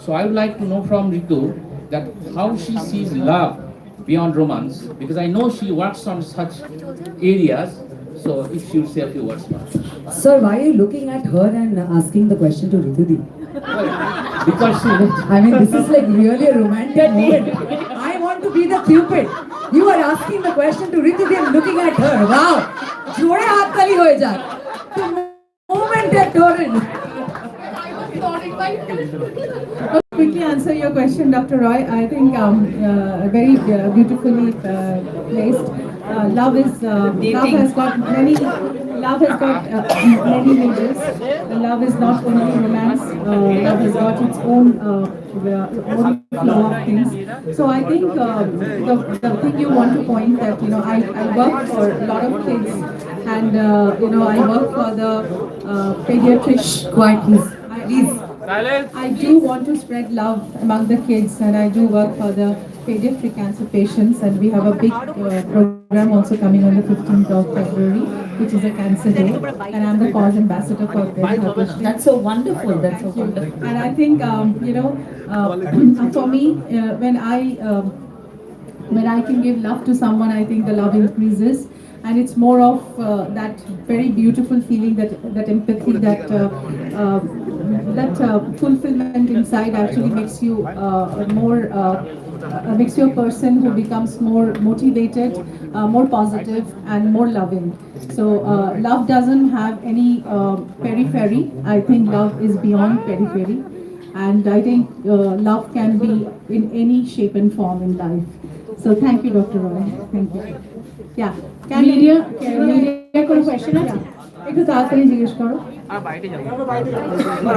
So I would like to know from Ritu that how she sees love beyond romance, because I know she works on such areas. So if she would say a few words. Sir, why are you looking at her and asking the question to Ritu? Because I mean, this is like really a romantic moment. I want to be the Cupid. You are asking the question to Ritu and looking at her. Wow! Jode haath tali hoye jaye. The moment that torrent. Quickly answer your question, Dr. Roy. I think very beautifully placed. Love has got many majors. Love is not only romance. Love has got its own flow of things. So I think the thing you want to point that I work for a lot of kids, and I work for the pediatrician. Quiet, please. I do want to spread love among the kids, and I do work for the pediatric cancer patients, and we have a big program also coming on the 15th of February, which is a cancer day, and I'm the cause ambassador for that. That's so wonderful. That's so wonderful. And I think for me, when I can give love to someone, I think the love increases. And it's more of that very beautiful feeling, that empathy, that fulfillment inside actually makes you makes you a person who becomes more motivated, more positive, and more loving. So love doesn't have any periphery. I think love is beyond periphery, and I think love can be in any shape and form in life. So thank you, Dr. Roy. Thank you. Yeah. Media কোনো question আছে? একটু তাড়াতাড়ি জিজ্ঞেস করো।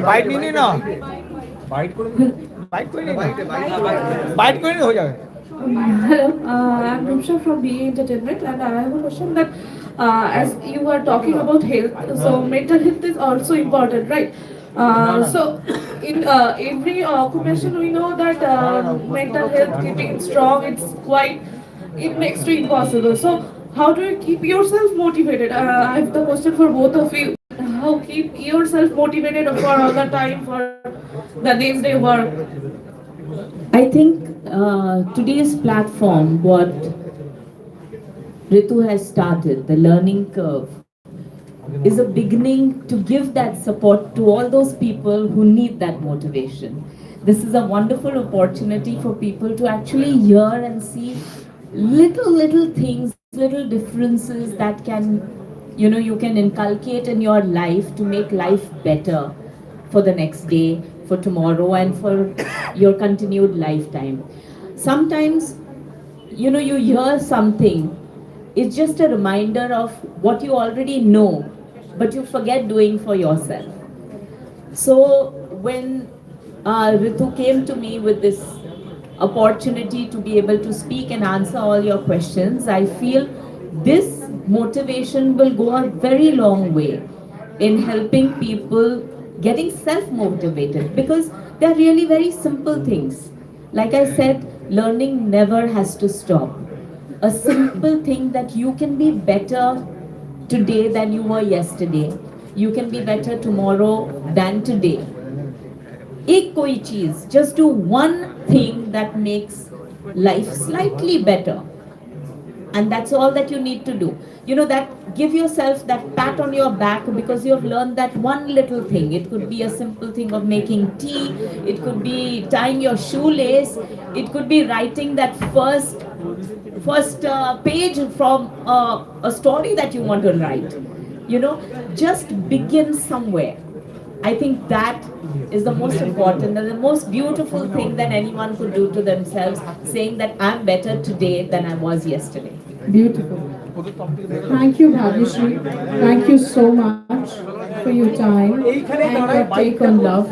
Byte নিয়ে না byte করে হয়ে যাবে। Hello, I'm RUPSA from BE Entertainment, and I have a question that as you are talking about health, so mental health is also important, right? So in every occupation we know that mental health keeping strong, it makes it impossible. So how do you keep yourself motivated? I have the question for both of you. How keep yourself motivated for all the time for the next day work? I think today's platform, what Ritu has started, the learning curve, is a beginning to give that support to all those people who need that motivation. This is a wonderful opportunity for people to actually hear and see little things, little differences that you can inculcate in your life to make life better for the next day, for tomorrow, and for your continued lifetime. Sometimes you hear something, it's just a reminder of what you already know, but you forget doing for yourself. So when Ritu came to me with this opportunity to be able to speak and answer all your questions, I feel this motivation will go a very long way in helping people getting self-motivated, because they're really very simple things. Like I said, learning never has to stop. A simple thing that you can be better today than you were yesterday. You can be better tomorrow than today. Ek koi cheez, just do one thing that makes life slightly better. And that's all that you need to do. You know, that give yourself that pat on your back because you have learned that one little thing. It could be a simple thing of making tea, it could be tying your shoelace, it could be writing that first page from a story that you want to write. You know, just begin somewhere. I think that is the most important and the most beautiful thing that anyone could do to themselves, saying that I'm better today than I was yesterday. Beautiful. Thank you, Bhagyashree. Thank you so much for your time and your take on love.